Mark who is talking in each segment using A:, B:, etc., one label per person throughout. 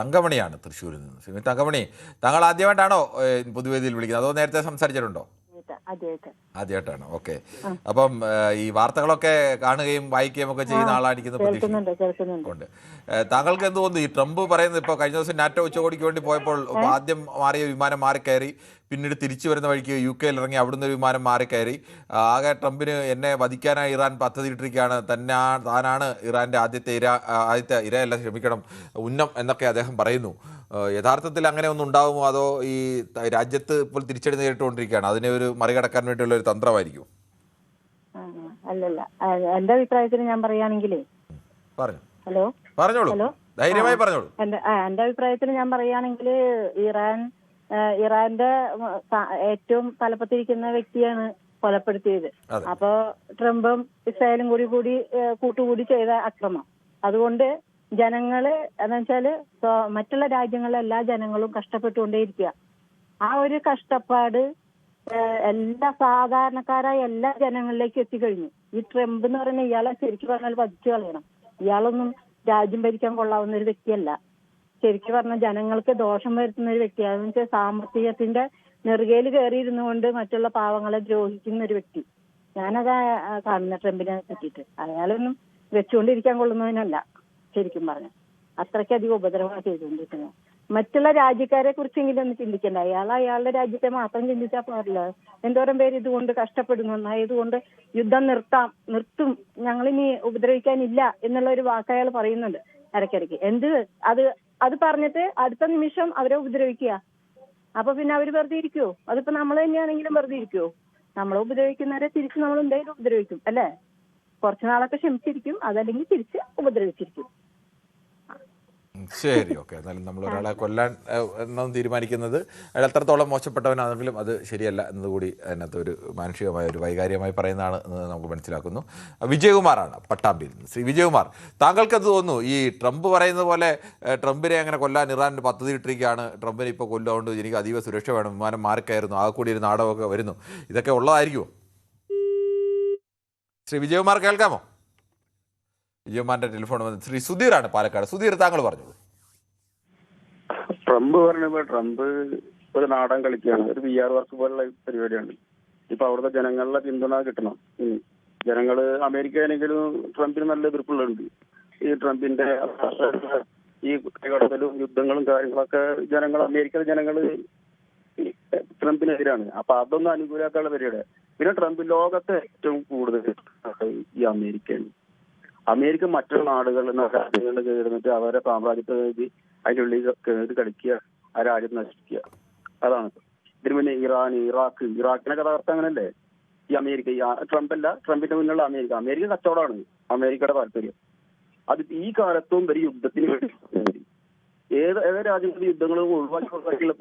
A: തങ്കമണിയാണ് തൃശ്ശൂരിൽ നിന്ന്. ശ്രീമതി തങ്കമണി, താങ്കൾ ആദ്യമായിട്ടാണോ പൊതുവേദിയിൽ വിളിക്കുന്നത്, അതോ നേരത്തെ സംസാരിച്ചിട്ടുണ്ടോ? ആദ്യമായിട്ടാണ്. ഓക്കെ. അപ്പം ഈ വാർത്തകളൊക്കെ കാണുകയും വായിക്കുകയും ഒക്കെ ചെയ്യുന്ന ആളായിരിക്കുന്ന പ്രതീക്ഷയുണ്ട്. താങ്കൾക്ക് എന്ത് തോന്നുന്നു? ഈ ട്രംപ് പറയുന്നത്, ഇപ്പോൾ കഴിഞ്ഞ ദിവസം നാറ്റോ ഉച്ചകോടിക്ക് വേണ്ടി പോയപ്പോൾ ആദ്യം മാറിയ വിമാനം മാറിക്കയറി, പിന്നീട് തിരിച്ചു വരുന്ന വഴിക്ക് UK ഇറങ്ങി, അവിടുന്ന് ഒരു വിമാനം മാറിക്കയറി. ആകെ ട്രംപിന് എന്നെ വധിക്കാനായി ഇറാൻ പദ്ധതി ഇട്ടിരിക്കുകയാണ്, താനാണ് ഇറാൻ്റെ ആദ്യത്തെ ഇരയല്ല, ക്ഷമിക്കണം, ഉന്നം എന്നൊക്കെ അദ്ദേഹം പറയുന്നു. യഥാർത്ഥത്തിൽ അങ്ങനെ ഒന്നും ഉണ്ടാകുമോ, അതോ ഈ രാജ്യത്ത് ഇപ്പോൾ തിരിച്ചടി നേരിട്ടുകൊണ്ടിരിക്കുകയാണ്, അതിനെ ഒരു മറികടക്കാൻ വേണ്ടിയുള്ള ഒരു തന്ത്രമായിരിക്കും?
B: അല്ലല്ല, എന്റെ അഭിപ്രായത്തിൽ ഞാൻ പറയുകയാണെങ്കിലേ, ഹലോ
A: പറഞ്ഞോളൂ, ധൈര്യമായി പറഞ്ഞോളൂ.
B: എന്റെ അഭിപ്രായത്തിൽ ഞാൻ പറയുകയാണെങ്കിൽ ഇറാന്റെ ഏറ്റവും തലപ്പത്തിരിക്കുന്ന വ്യക്തിയാണ് കൊലപ്പെടുത്തിയത്. അപ്പൊ ട്രംപും ഇസ്രായേലും കൂടി കൂട്ടുകൂടി ചെയ്ത അക്രമം. അതുകൊണ്ട് ജനങ്ങള് എന്താ വെച്ചാല് മറ്റുള്ള രാജ്യങ്ങളിലെ എല്ലാ ജനങ്ങളും കഷ്ടപ്പെട്ടുകൊണ്ടേയിരിക്കുക. ആ ഒരു കഷ്ടപ്പാട് എല്ലാ സാധാരണക്കാരായ എല്ലാ ജനങ്ങളിലേക്ക് എത്തിക്കഴിഞ്ഞു. ഈ ട്രംപ് എന്ന് പറയുന്ന ഇയാളെ ശരിക്കും പറഞ്ഞാൽ വധിച്ചു കളയണം. ഇയാളൊന്നും രാജ്യം ഭരിക്കാൻ കൊള്ളാവുന്ന ഒരു വ്യക്തിയല്ല. ശരിക്കും പറഞ്ഞാൽ ജനങ്ങൾക്ക് ദോഷം വരുത്തുന്ന ഒരു വ്യക്തിയാണ്. എന്ന് വെച്ചാൽ സാമ്പത്തികത്തിന്റെ നെറുകയിൽ കയറിയിരുന്നുകൊണ്ട് മറ്റുള്ള പാവങ്ങളെ ദ്രോഹിക്കുന്ന ഒരു വ്യക്തി. ഞാനതാ കാണുന്ന ട്രംപിനെ പറ്റിയിട്ട്. അയാളൊന്നും വെച്ചുകൊണ്ടിരിക്കാൻ കൊള്ളുന്നതിനല്ല ശരിക്കും പറഞ്ഞ. അത്രയ്ക്കധികം ഉപദ്രവമാണ് ചെയ്തുകൊണ്ടിരിക്കുന്നത്. മറ്റുള്ള രാജ്യക്കാരെ കുറിച്ചെങ്കിലും ഒന്ന് ചിന്തിക്കണ്ട. അയാളുടെ രാജ്യത്തെ മാത്രം ചിന്തിച്ചാൽ പാടില്ല. എന്തോരം പേര് ഇതുകൊണ്ട് കഷ്ടപ്പെടുന്നു. ഇതുകൊണ്ട് യുദ്ധം നിർത്തും, ഞങ്ങളിനി ഉപദ്രവിക്കാനില്ല എന്നുള്ള ഒരു വാക്ക് അയാൾ പറയുന്നുണ്ട് ഇടയ്ക്കിടയ്ക്ക്. അത് പറഞ്ഞിട്ട് അടുത്ത നിമിഷം അവരെ ഉപദ്രവിക്കുക. അപ്പൊ പിന്നെ അവര് വെറുതെ ഇരിക്കുവോ? അതിപ്പോ നമ്മൾ തന്നെയാണെങ്കിലും വെറുതെ ഇരിക്കുവോ? നമ്മളെ ഉപദ്രവിക്കുന്നവരെ തിരിച്ച് നമ്മൾ എന്തായാലും ഉപദ്രവിക്കും അല്ലേ? കുറച്ചു നാളൊക്കെ ക്ഷമിച്ചിരിക്കും, അതല്ലെങ്കിൽ തിരിച്ച് ഉപദ്രവിച്ചിരിക്കും.
A: ശരി, ഓക്കെ. എന്നാലും നമ്മൾ ഒരാളെ കൊല്ലാൻ എന്നാണ് തീരുമാനിക്കുന്നത്, അയാൾ എത്രത്തോളം മോശപ്പെട്ടവനാണെങ്കിലും അത് ശരിയല്ല എന്നതുകൂടി അതിനകത്ത് ഒരു മാനുഷികമായ ഒരു വൈകാര്യമായി പറയുന്നതാണ് എന്ന് നമുക്ക് മനസ്സിലാക്കുന്നു. വിജയകുമാറാണ് പട്ടാമ്പിയിൽ നിന്ന്. ശ്രീ വിജയകുമാർ, താങ്കൾക്ക് എന്ത് തോന്നുന്നു? ഈ ട്രംപ് പറയുന്നത് പോലെ ട്രംപിനെ അങ്ങനെ കൊല്ലാൻ ഇറാൻ പദ്ധതി ഇട്ടിരിക്കുകയാണ്, ട്രംപിനെ ഇപ്പോൾ കൊല്ലുകൊണ്ട് എനിക്ക് അതീവ സുരക്ഷ വേണം, വിമാനം മാറിക്കയറുന്നു, ആ കൂടി ഒരു നാടകമൊക്കെ വരുന്നു, ഇതൊക്കെ ഉള്ളതായിരിക്കുമോ? ശ്രീ വിജയകുമാർ കേൾക്കാമോ? വിജയകുമാറിന്റെ ടെലിഫോൺ വന്ന് ശ്രീ സുധീറാണ് പാലക്കാട്. സുധീർ, താങ്കൾ പറഞ്ഞോളൂ.
C: ട്രംപ് പറഞ്ഞപ്പോ ട്രംപ് ഒരു നാടൻ കളിക്കുകയാണ്, ഒരു PR വർക്ക് പോലുള്ള പരിപാടിയാണ്. ഇപ്പൊ അവിടുത്തെ ജനങ്ങളുടെ പിന്തുണ കിട്ടണം. ജനങ്ങള് അമേരിക്കയിലെങ്കിലും ട്രംപിന് നല്ല എതിർപ്പുള്ളുണ്ട്. ഈ ട്രംപിന്റെ ഈ കടത്തലും യുദ്ധങ്ങളും കാര്യങ്ങളൊക്കെ അമേരിക്കയിലെ ജനങ്ങള് ട്രംപിനെതിരാണ്. അപ്പൊ അതൊന്നും അനുകൂലമാക്കാനുള്ള പരിപാടിയാണ്. പിന്നെ ട്രംപ് ലോകത്തെ ഏറ്റവും കൂടുതൽ ഈ അമേരിക്ക മറ്റുള്ള നാടുകളിൽ രാജ്യങ്ങളിൽ കയറുന്നിട്ട് അവരെ സാമ്രാജ്യത്തെ അതിൻ്റെ ഉള്ളിൽ കയറി കളിക്കുക, ആ രാജ്യം നശിപ്പിക്കുക. അതാണ്. ഇതിന് മുന്നേ ഇറാഖിനെ കഥ അങ്ങനല്ലേ? ഈ അമേരിക്ക, ട്രംപിന്റെ മുന്നിലുള്ള അമേരിക്ക കച്ചവടമാണ് അമേരിക്കയുടെ താല്പര്യം. അത് ഈ കാലത്തും ഒരു യുദ്ധത്തിന് വേണ്ടി ഏത് രാജ്യങ്ങളുടെ യുദ്ധങ്ങളും ഒഴിവാക്കിയുള്ള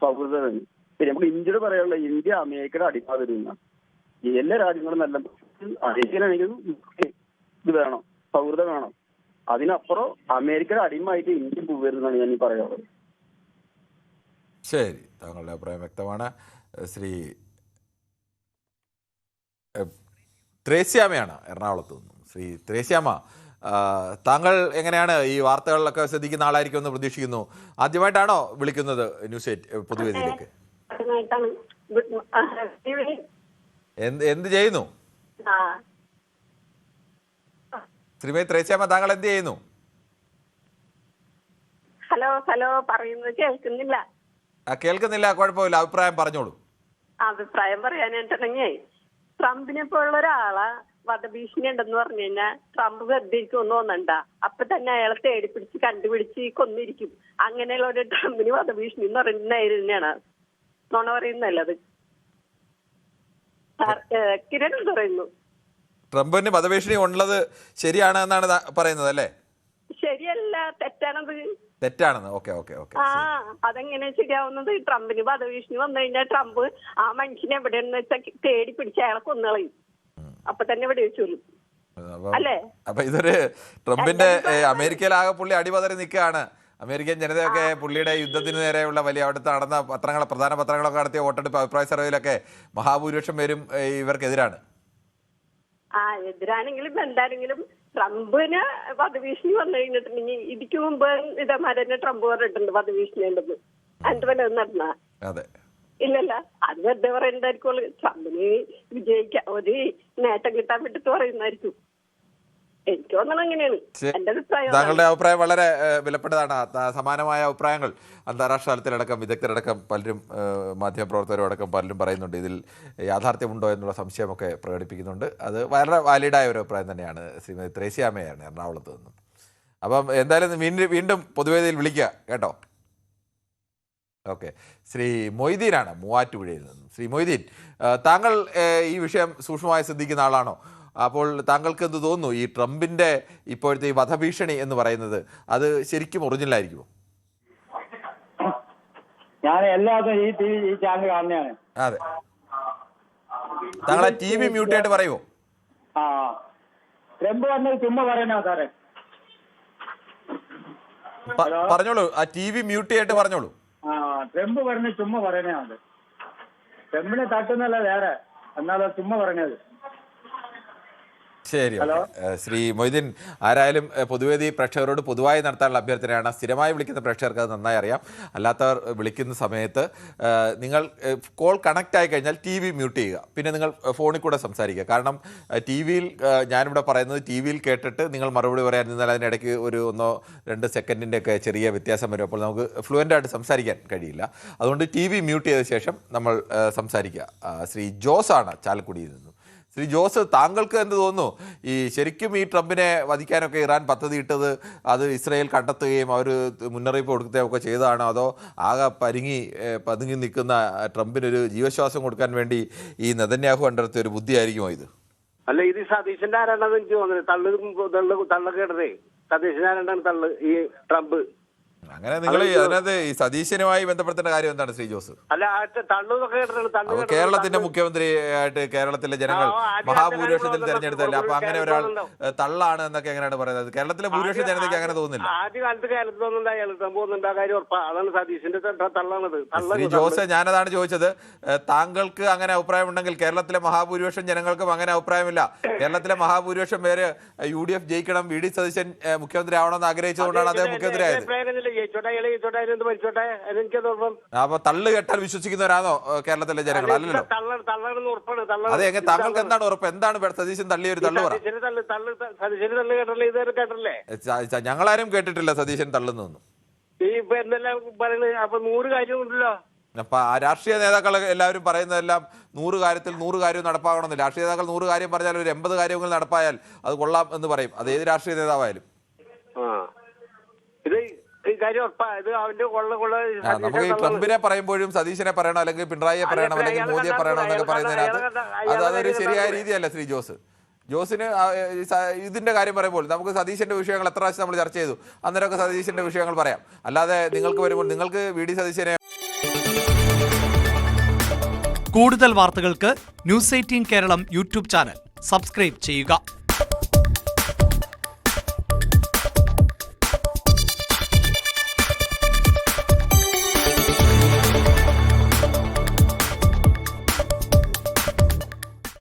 C: സൗഹൃദമാണ്. പിന്നെ നമുക്ക് ഇന്ത്യയുടെ പറയാനുള്ള, ഇന്ത്യ അമേരിക്കയുടെ അടിമാതിരുന്ന എല്ലാ രാജ്യങ്ങളും നല്ല അമേരിക്കയിലാണെങ്കിലും ഇത് വേണം, സൗഹൃദം വേണം. അതിനപ്പുറം അമേരിക്കയുടെ അടിമയായിട്ട് ഇന്ത്യ പോകരുതെന്നാണ് ഞാൻ ഈ പറയാറുള്ളത്.
A: ശരി, താങ്കളുടെ അഭിപ്രായം വ്യക്തമാണ്. ശ്രീ ത്രേസ്യാമയാണ് എറണാകുളത്ത് നിന്നും. ശ്രീ ത്രേസ്യാമ, താങ്കൾ എങ്ങനെയാണ് ഈ വാർത്തകളിലൊക്കെ ശ്രദ്ധിക്കുന്ന ആളായിരിക്കുമെന്ന് പ്രതീക്ഷിക്കുന്നു. ആദ്യമായിട്ടാണോ വിളിക്കുന്നത് ന്യൂസ് 8 പൊതുവേദിയിലേക്ക്? എന്ത് ചെയ്യുന്നു ശ്രീമതി ത്രേസ്യാമ? താങ്കൾ എന്ത് ചെയ്യുന്നു?
D: ഹലോ പറയുന്നത് കേൾക്കുന്നില്ല.
A: കേൾക്കുന്നില്ല, കുഴപ്പമില്ല, അഭിപ്രായം പറഞ്ഞോളൂ.
D: അഭിപ്രായം പറയാനായിട്ടുണ്ടെങ്കിൽ ട്രംപിനെ പോലുള്ള ഒരാളെ വധഭീഷണി ഉണ്ടെന്ന് പറഞ്ഞു കഴിഞ്ഞാൽ ട്രംപ് വെറുതെ ഇരിക്കുമെന്ന് തോന്നണ്ട. അപ്പൊ തന്നെ അയാളെ തേടിപ്പിടിച്ച് കണ്ടുപിടിച്ച് കൊന്നിരിക്കും. അങ്ങനെയുള്ള ഒരു ട്രംപിന് വധഭീഷണി എന്ന് പറയുന്നത് തന്നെയാണ് നുണ പറയുന്നല്ലത്. കിരൺ പറയുന്നു
A: ട്രംപിന് വധഭീഷണി ഉള്ളത് ശരിയാണ് എന്നാണ് പറയുന്നത് അല്ലേ?
D: ശരിയല്ല, തെറ്റാണത്.
A: തെറ്റാണെന്ന്. ഓക്കെ.
D: അതെങ്ങനെ ശരിയാവുന്നത്? ട്രംപിന് വധഭീഷണി വന്നു കഴിഞ്ഞാൽ ട്രംപ് ആ മനുഷ്യനെ എവിടെയെന്ന് വെച്ചാൽ തേടി പിടിച്ച് അയാളെ കൊന്നുകളയും. അപ്പൊ തന്നെ ഇവിടെ വെച്ചോളൂ അല്ലേ?
A: അപ്പൊ ഇതൊരു ട്രംപിന്റെ അമേരിക്കയിലാകെ പുള്ളി അടിപതറി നിൽക്കുകയാണ്. അമേരിക്കൻ ജനതയൊക്കെ പുള്ളിയുടെ യുദ്ധത്തിന് നേരെയുള്ള വലിയ അവിടുത്തെ നടന്ന പ്രധാന പത്രങ്ങളൊക്കെ നടത്തിയ വോട്ടെടുപ്പ് അഭിപ്രായ സർവേയിലൊക്കെ മഹാഭൂരിപക്ഷം പേരും ഇവർക്കെതിരാണ്.
D: എതിരാണെങ്കിലും എന്താണെങ്കിലും ട്രംപിന് വധഭീഷണി വന്നു കഴിഞ്ഞിട്ടുണ്ടെങ്കിൽ ഇതിക്ക് മുമ്പ് ഇതേമാരെ ട്രംപ് പറഞ്ഞിട്ടുണ്ട് വധഭീഷണി ഉണ്ടെന്ന്. അതിന്റെ പോലെ നടന്ന
A: അതെ
D: ഇല്ലല്ല, അത് വെറുതെ പറയുന്നതായിരിക്കും. ട്രംപിന് വിജയിക്കാൻ ഒരു നേട്ടം കിട്ടാൻ വേണ്ടിട്ട് പറയുന്നതായിരിക്കും. എനിക്ക് തോന്നണം അങ്ങനെയാണ് എന്റെ അഭിപ്രായം.
A: താങ്കളുടെ അഭിപ്രായം വളരെ വിലപ്പെട്ടതാണ്. സമാനമായ അഭിപ്രായങ്ങൾ അന്താരാഷ്ട്ര തലത്തിലടക്കം വിദഗ്ധരടക്കം പലരും മാധ്യമപ്രവർത്തകരും അടക്കം പലരും പറയുന്നുണ്ട്. ഇതിൽ യാഥാർത്ഥ്യമുണ്ടോ എന്നുള്ള സംശയമൊക്കെ പ്രകടിപ്പിക്കുന്നുണ്ട്. അത് വളരെ വാലിഡായ ഒരു അഭിപ്രായം തന്നെയാണ്. ശ്രീമതി ത്രേസ്യാമ്മയാണ് എറണാകുളത്ത് നിന്നും. അപ്പം എന്തായാലും വീണ്ടും പൊതുവേദിയിൽ വിളിക്കുക കേട്ടോ. ഓക്കെ, ശ്രീ മൊയ്തീനാണ് മൂവാറ്റുപുഴയിൽ നിന്നും. ശ്രീ മൊയ്തീൻ, താങ്കൾ ഈ വിഷയം സൂക്ഷ്മമായി ശ്രദ്ധിക്കുന്ന ആളാണോ? അപ്പോൾ താങ്കൾക്ക് എന്ത് തോന്നുന്നു, ഈ ട്രംപിൻ്റെ ഇപ്പോഴത്തെ ഈ വധഭീഷണി എന്ന് പറയുന്നത് അത് ശരിക്കും ഒറിജിനലായിരിക്കുമോ?
E: ഞാൻ എല്ലാവർക്കും ഈ ചാനൽ കാണുന്നതാണ്.
A: അതെ, താങ്കൾ ആ ടി വി മ്യൂട്ട് ആയിട്ട് പറയുമോ?
E: ആ, ട്രംപ് വന്നത് ചുമ്മാ പറയണോ സാറേ?
A: പറഞ്ഞോളൂ, ആ ടി വി മ്യൂട്ട് ചെയ്തിട്ട് പറഞ്ഞോളൂ.
E: ട്രംപ് പറഞ്ഞ ചുമ്മാ പറയണത്. ട്രംപിനെ തട്ടുന്നല്ല വേറെ, എന്നാലും ചുമ്മാ പറഞ്ഞത്.
A: ശരി, ശ്രീ മൊയ്തീൻ, ആരായാലും പൊതുവേദി പ്രേക്ഷകരോട് പൊതുവായി നടത്താനുള്ള അഭ്യർത്ഥനയാണ്. സ്ഥിരമായി വിളിക്കുന്ന പ്രേക്ഷകർക്ക് അത് നന്നായി അറിയാം. അല്ലാത്തവർ വിളിക്കുന്ന സമയത്ത് നിങ്ങൾ കോൾ കണക്റ്റ് ആയി കഴിഞ്ഞാൽ ടി വി മ്യൂട്ട് ചെയ്യുക. പിന്നെ നിങ്ങൾ ഫോണിൽ കൂടെ സംസാരിക്കുക. കാരണം ടി വിയിൽ ഞാനിവിടെ പറയുന്നത് ടി വിയിൽ കേട്ടിട്ട് നിങ്ങൾ മറുപടി പറയാൻ നിന്നാൽ അതിനിടയ്ക്ക് ഒരു 1-2 സെക്കൻഡിൻ്റെ ഒക്കെ ചെറിയ വ്യത്യാസം വരും. അപ്പോൾ നമുക്ക് ഫ്ലുവൻ്റായിട്ട് സംസാരിക്കാൻ കഴിയില്ല. അതുകൊണ്ട് ടി വി മ്യൂട്ട് ചെയ്ത ശേഷം നമ്മൾ സംസാരിക്കുക. ശ്രീ ജോസാണ് ചാലക്കുടിയിൽ നിന്നും. ശ്രീ ജോസ്, താങ്കൾക്ക് എന്ത് തോന്നുന്നു, ഈ ശരിക്കും ഈ ട്രംപിനെ വധിക്കാനൊക്കെ ഇറാൻ പദ്ധതി ഇട്ടത് അത് ഇസ്രായേൽ കണ്ടെത്തുകയും അവർ മുന്നറിയിപ്പ് കൊടുക്കുകയും ഒക്കെ ചെയ്തതാണോ, അതോ ആകെ പതുങ്ങി നിൽക്കുന്ന ട്രംപിനൊരു ജീവശ്വാസം കൊടുക്കാൻ വേണ്ടി ഈ നെതന്യാഹു കണ്ടെത്തിയ ഒരു ബുദ്ധിയായിരിക്കുമോ ഇത്?
C: അല്ല, ഇത് സതീശന്റെ ആരാണെന്ന് എനിക്ക് തോന്നുന്നത്. തള്ളു കേട്ടതേ സതീശന്റെ ആരാണ്ടാണ് തള്ളു ഈ ട്രംപ്.
A: അങ്ങനെ നിങ്ങൾ അതിനകത്ത് ഈ സതീശനുമായി ബന്ധപ്പെടുത്തേണ്ട കാര്യം എന്താണ് ശ്രീ ജോസ്?
C: അല്ല,
A: കേരളത്തിന്റെ മുഖ്യമന്ത്രിയായിട്ട് കേരളത്തിലെ ജനങ്ങൾ മഹാഭൂരിപക്ഷത്തിൽ തെരഞ്ഞെടുത്തല്ലേ. അപ്പൊ അങ്ങനെ ഒരാൾ തള്ളാണ് എന്നൊക്കെ എങ്ങനെയാണ് പറയുന്നത്? കേരളത്തിലെ ഭൂരിപക്ഷ ജനതയ്ക്ക് അങ്ങനെ തോന്നുന്നില്ല.
C: ആദ്യ കാലത്ത് കേരളത്തിൽ തോന്നുന്നുണ്ട് ആ കാര്യം ഉറപ്പാ. അതാണ് സതീശന്റെ തള്ളാണത്.
A: ശ്രീ ജോസ്, ഞാനതാണ് ചോദിച്ചത്. താങ്കൾക്ക് അങ്ങനെ അഭിപ്രായം ഉണ്ടെങ്കിൽ കേരളത്തിലെ മഹാഭൂരിപക്ഷം ജനങ്ങൾക്കും അങ്ങനെ അഭിപ്രായമില്ല. കേരളത്തിലെ മഹാഭൂരിപക്ഷം പേര് UDF ജയിക്കണം, VD സതീശൻ മുഖ്യമന്ത്രി ആവണമെന്ന് ആഗ്രഹിച്ചുകൊണ്ടാണ് അദ്ദേഹം മുഖ്യമന്ത്രി ആയത്. അപ്പൊ തള്ളു കേട്ടാൽ വിശ്വസിക്കുന്നവരാണോ കേരളത്തിലെ ജനങ്ങൾ? അല്ലല്ലോ. അതെ, താങ്കൾക്ക് എന്താണ് ഉറപ്പ്? എന്താണ് സതീശൻ തള്ളിയ ഒരു തള്ളു പറ? ഞങ്ങളാരും കേട്ടിട്ടില്ല സതീശൻ തള്ളുന്നൊന്നും. അപ്പൊ രാഷ്ട്രീയ നേതാക്കൾ എല്ലാവരും പറയുന്നതെല്ലാം 100 കാര്യത്തിൽ 100 കാര്യവും നടപ്പാകണമെന്നില്ല. രാഷ്ട്രീയ നേതാക്കൾ 100 കാര്യം പറഞ്ഞാൽ ഒരു 80 കാര്യങ്ങൾ നടപ്പായാൽ അത് കൊള്ളാം എന്ന് പറയും. അത് ഏത് രാഷ്ട്രീയ നേതാവായാലും. നമുക്ക് ഈ ട്രംപിനെ പറയുമ്പോഴും സതീശനെ പറയണം, അല്ലെങ്കിൽ പിണറായിയെ പറയണം, അല്ലെങ്കിൽ മോദിയെ പറയണം എന്നൊക്കെ പറയുന്നതിനകത്ത് അതൊരു ശരിയായ രീതിയല്ല ശ്രീ ജോസ്. ജോസിന് ഇതിന്റെ കാര്യം പറയുമ്പോൾ നമുക്ക് സതീശന്റെ വിഷയങ്ങൾ എത്ര പ്രാവശ്യം നമ്മൾ ചർച്ച ചെയ്തു, അന്നേരമൊക്കെ സതീശന്റെ വിഷയങ്ങൾ പറയാം. അല്ലാതെ നിങ്ങൾക്ക് വരുമ്പോൾ നിങ്ങൾക്ക് VD സതീശനെ.
F: കൂടുതൽ വാർത്തകൾക്ക് News 18 Keralam YouTube channel subscribe ചെയ്യുക.